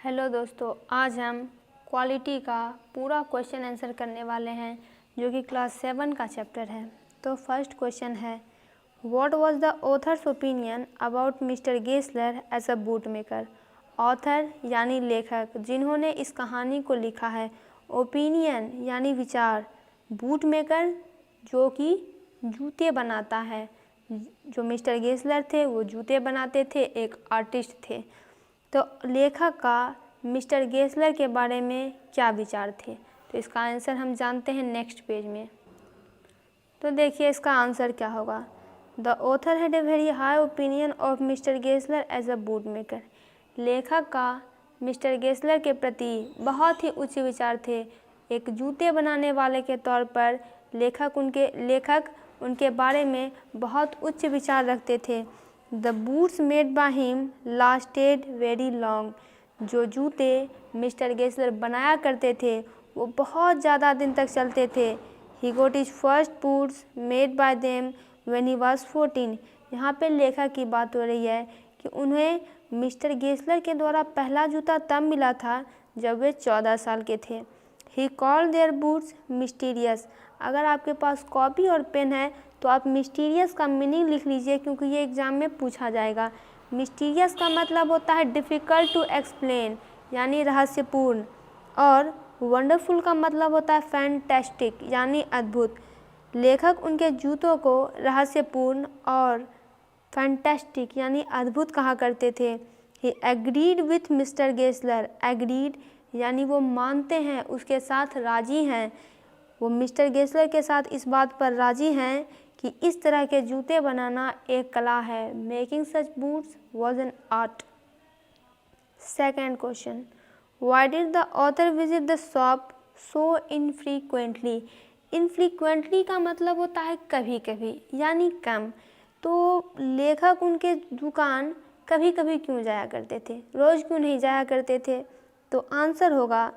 Hello दोस्तों, आज हम क्वालिटी का पूरा क्वेश्चन आंसर करने वाले हैं जो कि क्लास 7 का चैप्टर है। तो फर्स्ट क्वेश्चन है, what was the author's opinion about mister Gessler as a boot maker. Author यानी लेखक जिन्होंने इस कहानी को लिखा है, ओपिनियन यानी विचार, बूट मेकर जो कि जूते बनाता है। जो मिस्टर गेसलर थे वो जूते बनाते थे, एक आर्टिस्ट थे। तो लेखक का मिस्टर गेसलर के बारे में क्या विचार थे, तो इसका आंसर हम जानते हैं नेक्स्ट पेज में। तो देखिए इसका आंसर क्या होगा। The author had a very high opinion of mister Gessler as a boot maker. लेखक का मिस्टर गेसलर के प्रति बहुत ही उच्च विचार थे। एक जूते बनाने वाले के तौर पर लेखक उनके बारे में बहुत उच्च विचार रखते थे। The boots made by him lasted very long. जो जूते मिस्टर गेसलर बनाया करते थे वो बहुत ज़्यादा दिन तक चलते थे। He got his first boots made by them when he was 14। यहाँ पे लेखक की बात हो रही है कि उन्हें मिस्टर गेसलर के द्वारा पहला जूता तब मिला था जब वे 14 साल के थे। He called their boots mysterious. अगर आपके पास कॉपी और पेन है तो आप मिस्टीरियस का मीनिंग लिख लीजिए, क्योंकि ये एग्ज़ाम में पूछा जाएगा। मिस्टीरियस का मतलब होता है डिफ़िकल्ट टू एक्सप्लेन यानी रहस्यपूर्ण, और वंडरफुल का मतलब होता है फैंटास्टिक यानी अद्भुत। लेखक उनके जूतों को रहस्यपूर्ण और फैंटास्टिक यानी अद्भुत कहा करते थे। He agreed with mister Gessler. Agreed यानी वो मानते हैं, उसके साथ राजी हैं। वो मिस्टर गेसलर के साथ इस बात पर राजी हैं कि इस तरह के जूते बनाना एक कला है। Making such boots was an art. Second question, why did the author visit the shop so infrequently. Infrequently का मतलब होता है कभी कभी यानी कम। तो लेखक उनके दुकान कभी कभी क्यों जाया करते थे, रोज़ क्यों नहीं जाया करते थे। तो आंसर होगा,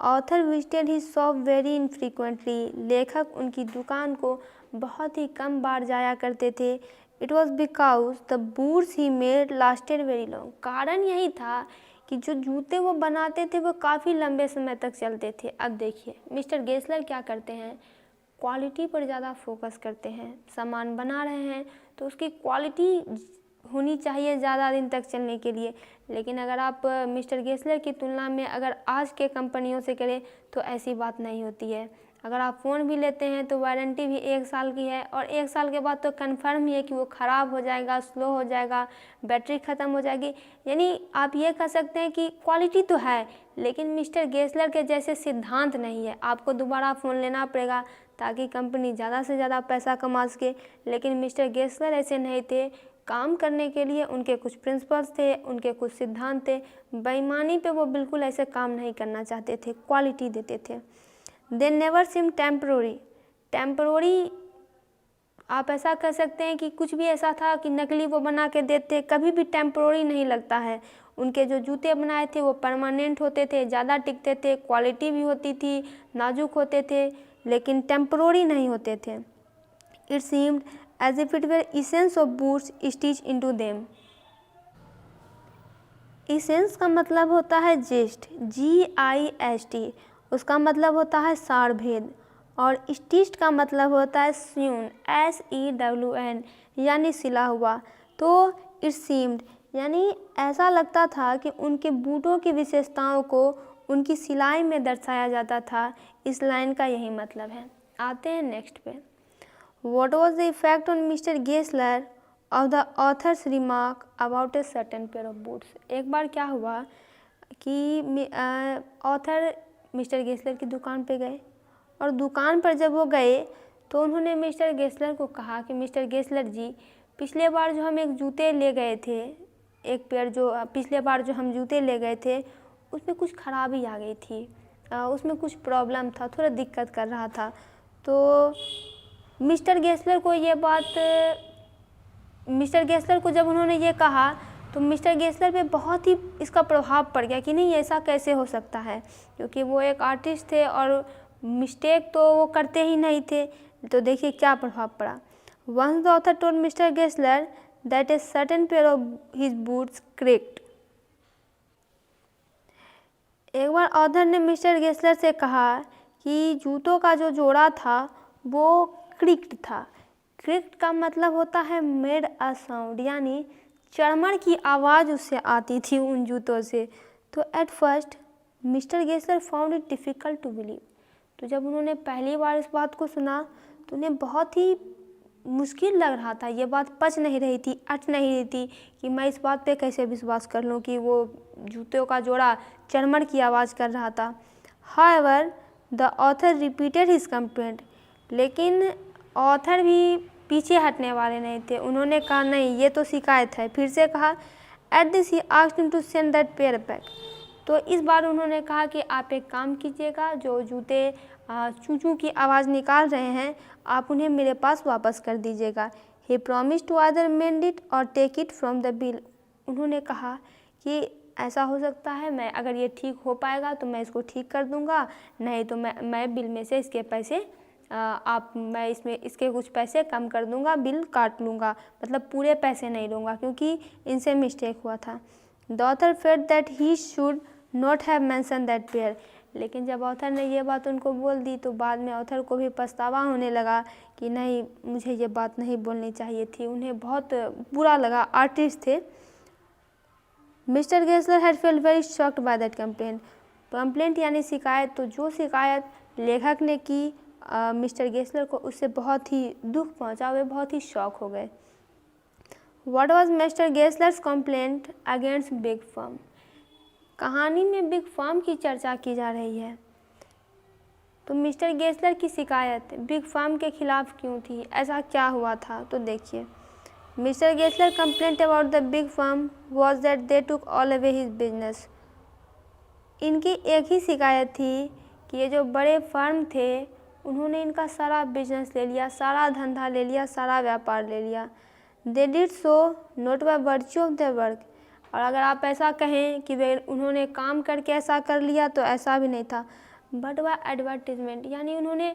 author visited his shop very infrequently. लेखक उनकी दुकान को बहुत ही कम बार जाया करते थे। It was because the boots he made lasted very long. कारण यही था कि जो जूते वो बनाते थे वो काफ़ी लंबे समय तक चलते थे। अब देखिए मिस्टर गेसलर क्या करते हैं, क्वालिटी पर ज़्यादा फोकस करते हैं। सामान बना रहे हैं तो उसकी क्वालिटी होनी चाहिए ज़्यादा दिन तक चलने के लिए। लेकिन अगर आप मिस्टर गेसलर की तुलना में अगर आज के कंपनियों से करें तो ऐसी बात नहीं होती है। अगर आप फ़ोन भी लेते हैं तो वारंटी भी 1 साल की है, और 1 साल के बाद तो कंफर्म ही है कि वो ख़राब हो जाएगा, स्लो हो जाएगा, बैटरी ख़त्म हो जाएगी। यानी आप ये कह सकते हैं कि क्वालिटी तो है लेकिन मिस्टर गेसलर के जैसे सिद्धांत नहीं है। आपको दोबारा फ़ोन लेना पड़ेगा ताकि कंपनी ज़्यादा से ज़्यादा पैसा कमा सके। लेकिन मिस्टर गेसलर ऐसे नहीं थे। काम करने के लिए उनके कुछ प्रिंसिपल्स थे, उनके कुछ सिद्धांत थे। बेईमानी पे वो बिल्कुल ऐसे काम नहीं करना चाहते थे, क्वालिटी देते थे। They never seem temporary. Temporary आप ऐसा कह सकते हैं कि कुछ भी ऐसा था कि नकली वो बना के देते, कभी भी टेम्परोरी नहीं लगता है। उनके जो जूते बनाए थे वो परमानेंट होते थे, ज़्यादा टिकते थे, क्वालिटी भी होती थी, नाजुक होते थे, लेकिन टेम्परोरी नहीं होते थे। It seemed as if it were essence of boots stitch into them. Essence का मतलब होता है जेस्ट, GIST। उसका मतलब होता है सार भेद। और स्टिच्ड का मतलब होता है स्यून, SEWN यानी सिला हुआ। तो इट सीम्ड यानी ऐसा लगता था कि उनके बूटों की विशेषताओं को उनकी सिलाई में दर्शाया जाता था। इस लाइन का यही मतलब है। आते हैं नेक्स्ट पे। What was the effect on mister Gessler of the author's remark about A certain pair of boots. एक बार क्या हुआ कि ऑथर मिस्टर गेसलर की दुकान पे गए, और दुकान पर जब वो गए तो उन्होंने मिस्टर गेसलर को कहा कि मिस्टर गेसलर जी, पिछले बार जो हम एक जूते ले गए थे, एक पेयर जो पिछले बार जो हम जूते ले गए थे उसमें कुछ खराबी आ गई थी, उसमें कुछ प्रॉब्लम था, थोड़ा दिक्कत कर रहा था। तो मिस्टर गेसलर को जब उन्होंने ये कहा तो मिस्टर गेसलर पे बहुत ही इसका प्रभाव पड़ गया कि नहीं ऐसा कैसे हो सकता है, क्योंकि वो एक आर्टिस्ट थे और मिस्टेक तो वो करते ही नहीं थे। तो देखिए क्या प्रभाव पड़ा। Once the author told mister Gessler that a certain pair of his boots cracked. एक बार ऑथर ने मिस्टर गेस्लर से कहा कि जूतों का जो जोड़ा था वो क्रिक्ड था। क्रिक्ड का मतलब होता है मेड अ साउंड, यानी चड़मड़ की आवाज़ उससे आती थी उन जूतों से। तो at first mister Gessler found it difficult to believe. तो जब उन्होंने पहली बार इस बात को सुना तो उन्हें बहुत ही मुश्किल लग रहा था, ये बात पच नहीं रही थी, अट नहीं रही थी कि मैं इस बात पे कैसे विश्वास कर लूँ कि वो जूतों का जोड़ा चड़मड़ की आवाज़ कर रहा था। However the author repeated his complaint, लेकिन ऑथर भी पीछे हटने वाले नहीं थे। उन्होंने कहा नहीं, ये तो शिकायत है। फिर से कहा at this he asked him to send that pair back. तो इस बार उन्होंने कहा कि आप एक काम कीजिएगा, जो जूते चू चू की आवाज़ निकाल रहे हैं आप उन्हें मेरे पास वापस कर दीजिएगा। He promise to either mend it or take it from the bill. उन्होंने कहा कि ऐसा हो सकता है, मैं अगर ये ठीक हो पाएगा तो मैं इसको ठीक कर दूंगा, नहीं तो मैं बिल में से इसके पैसे मैं इसमें इसके कुछ पैसे कम कर दूंगा, बिल काट लूँगा, मतलब पूरे पैसे नहीं लूँगा क्योंकि इनसे मिस्टेक हुआ था। The author felt that he should not have mention that pair. लेकिन जब ऑथर ने ये बात उनको बोल दी तो बाद में ऑथर को भी पछतावा होने लगा कि नहीं, मुझे ये बात नहीं बोलनी चाहिए थी। उन्हें बहुत बुरा लगा, आर्टिस्ट थे। Mister Gessler had felt very shocked by that complaint यानी शिकायत। तो जो शिकायत लेखक ने की मिस्टर गेस्लर को, उससे बहुत ही दुख पहुंचा, वे बहुत ही शॉक हो गए। What was mister Gessler's complaint against big firm. कहानी में बिग फर्म की चर्चा की जा रही है। तो मिस्टर गेस्लर की शिकायत बिग फर्म के खिलाफ क्यों थी, ऐसा क्या हुआ था? तो देखिए, mister Gessler complaint about the big firm was that they took all away his business. इनकी एक ही शिकायत थी कि ये जो बड़े फर्म थे उन्होंने इनका सारा बिजनेस ले लिया, सारा धंधा ले लिया, सारा व्यापार ले लिया। They did so not by virtue of their work. और अगर आप ऐसा कहें कि वे उन्होंने काम करके ऐसा कर लिया तो ऐसा भी नहीं था, बट बाय एडवर्टीजमेंट, यानी उन्होंने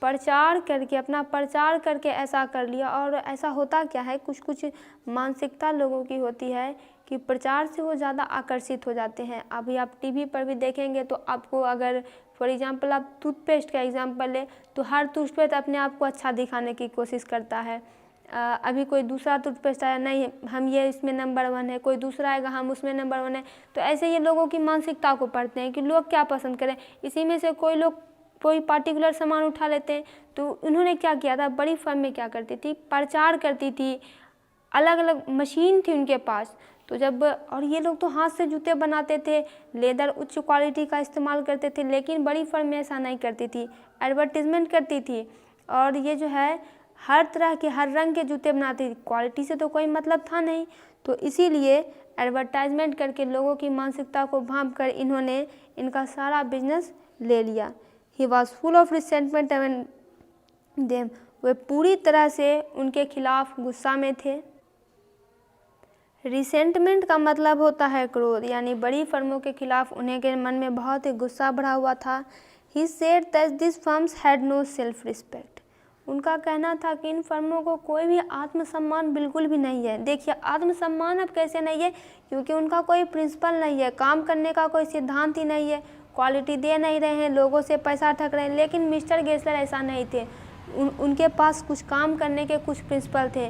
प्रचार करके, अपना प्रचार करके ऐसा कर लिया। और ऐसा होता क्या है, कुछ कुछ मानसिकता लोगों की होती है कि प्रचार से वो ज़्यादा आकर्षित हो जाते हैं। अभी आप टीवी पर भी देखेंगे तो आपको, अगर फॉर एग्जांपल आप टूथपेस्ट का एग्जांपल लें तो हर टूथपेस्ट अपने आप को अच्छा दिखाने की कोशिश करता है। अभी कोई दूसरा टूथपेस्ट आया, नहीं हम ये इसमें नंबर 1 है, कोई दूसरा आएगा हम उसमें नंबर 1 है। तो ऐसे ये लोगों की मानसिकता को पढ़ते हैं कि लोग क्या पसंद करें, इसी में से कोई लोग कोई पार्टिकुलर सामान उठा लेते हैं। तो उन्होंने क्या किया था, बड़ी फर्म में क्या करती थी, प्रचार करती थी, अलग अलग मशीन थी उनके पास। तो जब, और ये लोग तो हाथ से जूते बनाते थे, लेदर उच्च क्वालिटी का इस्तेमाल करते थे, लेकिन बड़ी फर्म में ऐसा नहीं करती थी, एडवर्टीजमेंट करती थी। और ये जो है हर तरह के, हर रंग के जूते बनाती थी, क्वालिटी से तो कोई मतलब था नहीं। तो इसीलिए एडवर्टाइजमेंट करके लोगों की मानसिकता को भांप कर इन्होंने इनका सारा बिजनेस ले लिया। He was full of resentment and them, वे पूरी तरह से उनके खिलाफ गुस्सा में थे। रिसेंटमेंट का मतलब होता है क्रोध, यानी बड़ी फर्मों के खिलाफ उन्हें के मन में बहुत ही गुस्सा भरा हुआ था। He said that this firms had no self respect. उनका कहना था कि इन फर्मों को कोई भी आत्मसम्मान बिल्कुल भी नहीं है। देखिए, आत्मसम्मान अब कैसे नहीं है, क्योंकि उनका कोई प्रिंसिपल नहीं है, काम करने का कोई सिद्धांत ही नहीं है, क्वालिटी दे नहीं रहे हैं, लोगों से पैसा ठग रहे हैं। लेकिन मिस्टर गेस्लर ऐसा नहीं थे, उनके पास कुछ काम करने के कुछ प्रिंसिपल थे।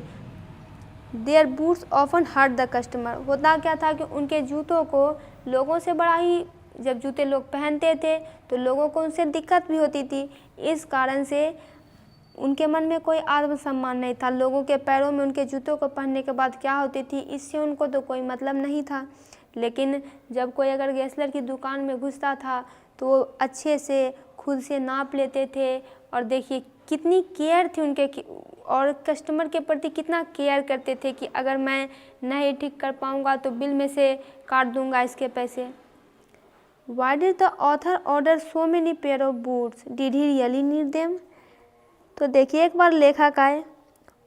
Their boots often hurt the customer. होता क्या था कि उनके जूतों को लोगों से बड़ा ही, जब जूते लोग पहनते थे तो लोगों को उनसे दिक्कत भी होती थी। इस कारण से उनके मन में कोई आत्मसम्मान नहीं था। लोगों के पैरों में उनके जूतों को पहनने के बाद क्या होती थी, इससे उनको तो कोई मतलब नहीं था। लेकिन जब कोई अगर गेस्लर की दुकान में घुसता था तो वो अच्छे से खुद से नाप लेते थे, और देखिए कितनी केयर थी उनके, और कस्टमर के प्रति कितना केयर करते थे कि अगर मैं नहीं ठीक कर पाऊँगा तो बिल में से काट दूँगा इसके पैसे। Why did the author order so many pair of boots? Did he really need them? तो देखिए, एक बार लेखक आए,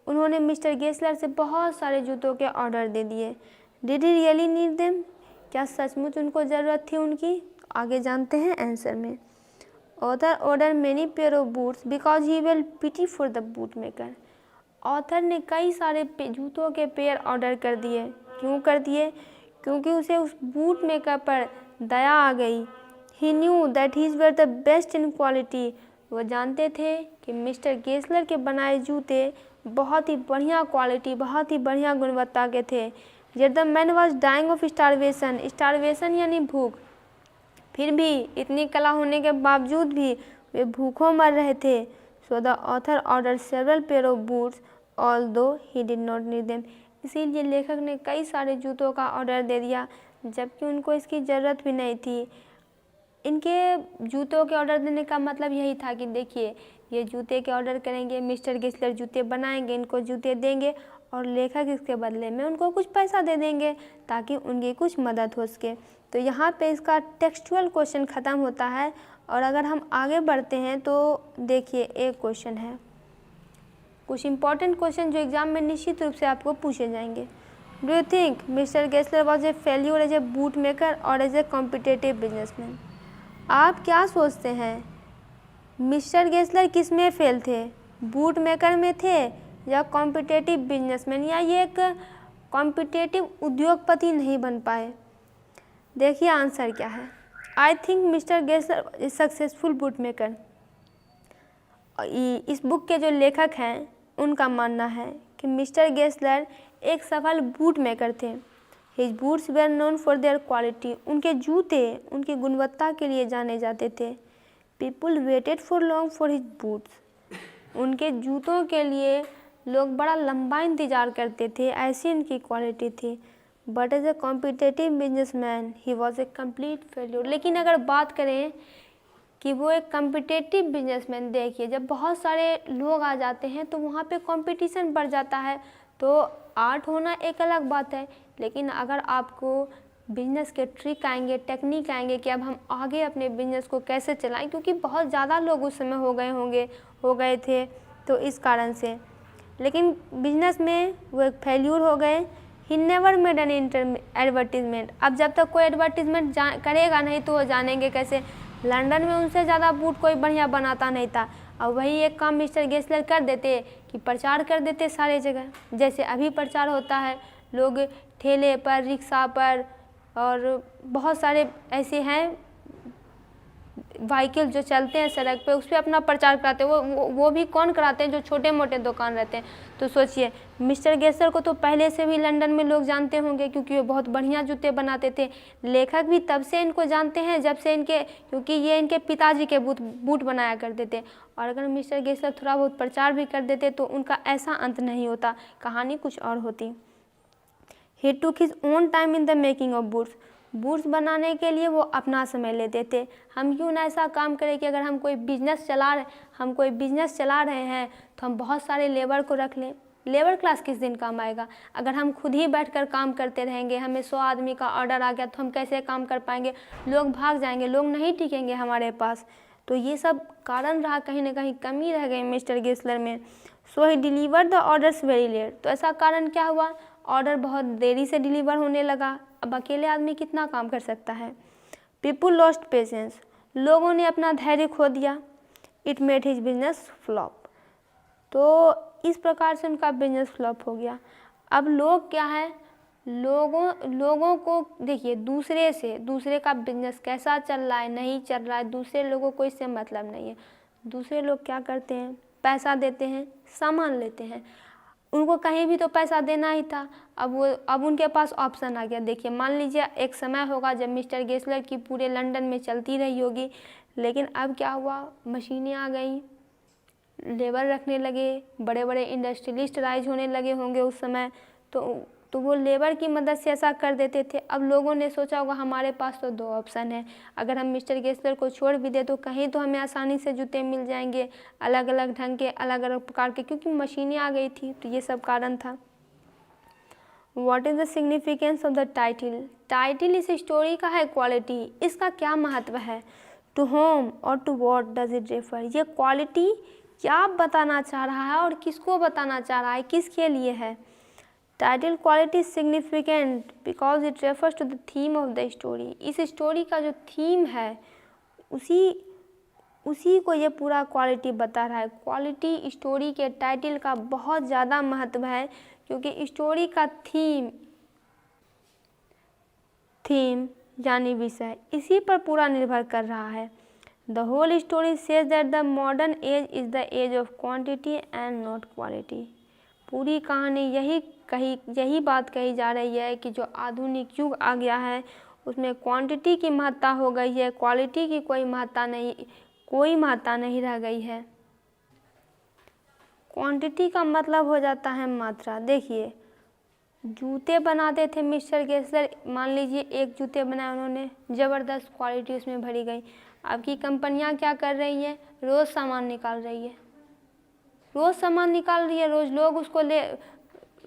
उन्होंने मिस्टर गेस्लर से बहुत सारे जूतों के ऑर्डर दे दिए। Did he really need them? क्या सचमुच उनको ज़रूरत थी उनकी? आगे जानते हैं आंसर में। Author order many pair of boots because he well pity for the boot maker. Author ने कई सारे जूतों के पेयर ऑर्डर कर दिए। क्यों कर दिए? क्योंकि उसे उस बूट मेकर पर दया आ गई he knew that his were the best in quality. वो जानते थे कि मिस्टर गेसलर के बनाए जूते बहुत ही बढ़िया क्वालिटी, बहुत ही बढ़िया गुणवत्ता के थे। Yet the man was dying of starvation, starvation यानी भूख, फिर भी इतनी कला होने के बावजूद भी वे भूखों मर रहे थे। So the author order several pair of boots although he did not need them. इसीलिए लेखक ने कई सारे जूतों का ऑर्डर दे दिया जबकि उनको इसकी ज़रूरत भी नहीं थी। इनके जूतों के ऑर्डर देने का मतलब यही था कि देखिए ये जूते के ऑर्डर करेंगे, मिस्टर गेसलर जूते बनाएंगे, इनको जूते देंगे और लेखक इसके बदले में उनको कुछ पैसा दे देंगे ताकि उनकी कुछ मदद हो सके। तो यहाँ पे इसका टेक्सचुअल क्वेश्चन ख़त्म होता है। और अगर हम आगे बढ़ते हैं तो देखिए एक क्वेश्चन है, कुछ इंपॉर्टेंट क्वेश्चन जो एग्जाम में निश्चित रूप से आपको पूछे जाएंगे। Do you think mister Gessler was a failure as a boot maker और एज ए कॉम्पिटेटिव बिजनेसमैन? आप क्या सोचते हैं, मिस्टर गेसलर किस में फेल थे, बूट मेकर में थे या कॉम्पिटेटिव बिजनेसमैन, या ये एक कॉम्पिटेटिव उद्योगपति नहीं बन पाए? देखिए आंसर क्या है। I think mister Gessler is successful boot maker. इस बुक के जो लेखक हैं उनका मानना है कि मिस्टर गेसलर एक सफल बूट मेकर थे। His boots were known for their quality, उनके जूते उनकी गुणवत्ता के लिए जाने जाते थे। People waited for long for his boots, उनके जूतों के लिए लोग बड़ा लंबा इंतज़ार करते थे, ऐसी उनकी क्वालिटी थी। But as a competitive businessman he was a complete failure. लेकिन अगर बात करें कि वो एक कॉम्पिटेटिव बिजनेसमैन, देखिए जब बहुत सारे लोग आ जाते हैं तो वहाँ पे कंपटीशन बढ़ जाता है। तो आर्ट होना एक अलग बात है, लेकिन अगर आपको बिजनेस के ट्रिक आएंगे, टेक्निक आएंगे कि अब हम आगे अपने बिजनेस को कैसे चलाएं, क्योंकि बहुत ज़्यादा लोग उस समय हो गए थे तो इस कारण से। लेकिन बिजनेस में वो एक फेल्यूर हो गए। He never made an advertisement. अब जब तक कोई एडवर्टीजमेंट करेगा नहीं तो वो जानेंगे कैसे। लंदन में उनसे ज़्यादा बूट कोई बढ़िया बनाता नहीं था, और वही एक काम मिस्टर गेसलर कर देते कि प्रचार कर देते सारे जगह। जैसे अभी प्रचार होता है, लोग ठेले पर, रिक्शा पर और बहुत सारे ऐसे हैं व्हीकल जो चलते हैं सड़क पे, उस पर अपना प्रचार कराते हैं। वो भी कौन कराते हैं, जो छोटे मोटे दुकान रहते हैं। तो सोचिए मिस्टर गेसलर को तो पहले से भी लंदन में लोग जानते होंगे क्योंकि वो बहुत बढ़िया जूते बनाते थे। लेखक भी तब से इनको जानते हैं जब से क्योंकि ये इनके पिताजी के बूट बनाया करते थे। और अगर मिस्टर गेसलर थोड़ा बहुत प्रचार भी कर देते तो उनका ऐसा अंत नहीं होता, कहानी कुछ और होती। He took his own time in the making of boots बनाने के लिए वो अपना समय लेते थे। हम क्यों ना ऐसा काम करें कि अगर हम कोई बिजनेस चला रहे हैं तो हम बहुत सारे लेबर को रख लें। लेबर क्लास किस दिन काम आएगा? अगर हम खुद ही बैठकर काम करते रहेंगे, हमें 100 आदमी का ऑर्डर आ गया तो हम कैसे काम कर पाएंगे? लोग भाग जाएंगे, लोग नहीं टिकेंगे हमारे पास। तो ये सब कारण रहा, कहीं ना कहीं कमी रह गई मिस्टर गेसलर में। So he deliver the orders very late. तो ऐसा कारण क्या हुआ, ऑर्डर बहुत देरी से डिलीवर होने लगा। अब अकेले आदमी कितना काम कर सकता है। पीपुल लॉस्ट पेशेंस, लोगों ने अपना धैर्य खो दिया। It made his business flop, तो इस प्रकार से उनका बिजनेस फ्लॉप हो गया। अब लोग क्या है, लोगों को देखिए दूसरे का बिजनेस कैसा चल रहा है, नहीं चल रहा है, दूसरे लोगों को इससे मतलब नहीं है। दूसरे लोग क्या करते हैं, पैसा देते हैं, सामान लेते हैं। उनको कहीं भी तो पैसा देना ही था। अब उनके पास ऑप्शन आ गया। देखिए मान लीजिए एक समय होगा जब मिस्टर गेसलर की पूरे लंदन में चलती रही होगी, लेकिन अब क्या हुआ, मशीनें आ गई, लेबर रखने लगे, बड़े बड़े इंडस्ट्रियलिस्ट राइज होने लगे होंगे उस समय। तो वो लेबर की मदद से ऐसा कर देते थे। अब लोगों ने सोचा होगा हमारे पास तो 2 ऑप्शन है, अगर हम मिस्टर गेसलर को छोड़ भी दे तो कहीं तो हमें आसानी से जूते मिल जाएंगे, अलग अलग ढंग के, अलग अलग प्रकार के, क्योंकि मशीनें आ गई थी। तो ये सब कारण था। What is the significance of the title? Title इस स्टोरी का है क्वालिटी, इसका क्या महत्व है। टू होम और to what does it refer? ये क्वालिटी क्या बताना चाह रहा है और किसको बताना चाह रहा है, किसके लिए है? Title quality significant because it refers to the theme of the story. इस स्टोरी का जो थीम है उसी को ये पूरा क्वालिटी बता रहा है। क्वालिटी स्टोरी के टाइटल का बहुत ज़्यादा महत्व है, क्योंकि स्टोरी का थीम यानी विषय, इसी पर पूरा निर्भर कर रहा है। The whole story says that the modern age is the age of quantity and not quality. पूरी कहानी यही बात कही जा रही है कि जो आधुनिक युग आ गया है उसमें क्वांटिटी की महत्ता हो गई है, क्वालिटी की कोई महत्ता नहीं रह गई है। क्वांटिटी का मतलब हो जाता है मात्रा। देखिए, जूते बनाते थे मिस्टर गेस्लर, मान लीजिए एक जूते बनाए उन्होंने, ज़बरदस्त क्वालिटी उसमें भरी गई। अब की कंपनियां क्या कर रही हैं, रोज़ सामान निकाल रही है, रोज़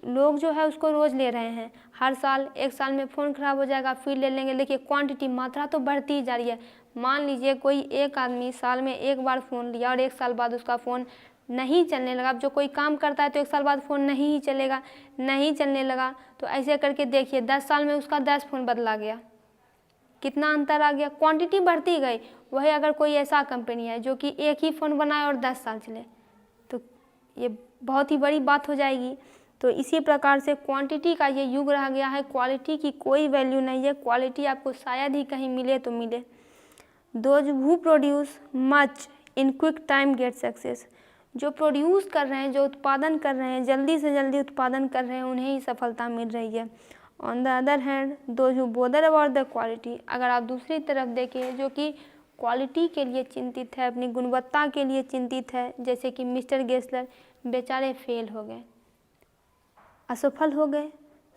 लोग जो है उसको रोज़ ले रहे हैं। हर साल, एक साल में फ़ोन ख़राब हो जाएगा फिर ले लेंगे। देखिए क्वांटिटी, मात्रा तो बढ़ती ही जा रही है। मान लीजिए कोई एक आदमी साल में एक बार फ़ोन लिया और एक साल बाद उसका फ़ोन नहीं चलने लगा। अब जो कोई काम करता है तो एक साल बाद फ़ोन नहीं चलने लगा, तो ऐसे करके देखिए 10 साल में उसका 10 फ़ोन बदला गया, कितना अंतर आ गया, क्वांटिटी बढ़ती गई। वही अगर कोई ऐसा कंपनी है जो कि एक ही फ़ोन बनाए और 10 साल चले, तो ये बहुत ही बड़ी बात हो जाएगी। तो इसी प्रकार से क्वांटिटी का ये युग रह गया है, क्वालिटी की कोई वैल्यू नहीं है। क्वालिटी आपको शायद ही कहीं मिले तो मिले। Those who produce much in quick time get success. जो प्रोड्यूस कर रहे हैं, जो उत्पादन कर रहे हैं, जल्दी से जल्दी उत्पादन कर रहे हैं, उन्हें ही सफलता मिल रही है। On the other hand those who bother about the quality, अगर आप दूसरी तरफ देखें जो कि क्वालिटी के लिए चिंतित है, अपनी गुणवत्ता के लिए चिंतित है, जैसे कि मिस्टर गेस्लर, बेचारे फेल हो गए, असफल हो गए।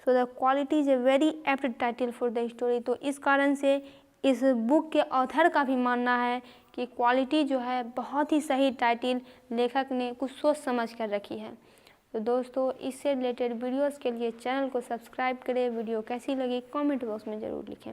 So the quality is a very apt title for the story. तो इस कारण से इस बुक के ऑथर का भी मानना है कि क्वालिटी जो है बहुत ही सही टाइटल लेखक ने कुछ सोच समझ कर रखी है। तो दोस्तों, इससे रिलेटेड वीडियोस के लिए चैनल को सब्सक्राइब करें। वीडियो कैसी लगी कमेंट बॉक्स में ज़रूर लिखें।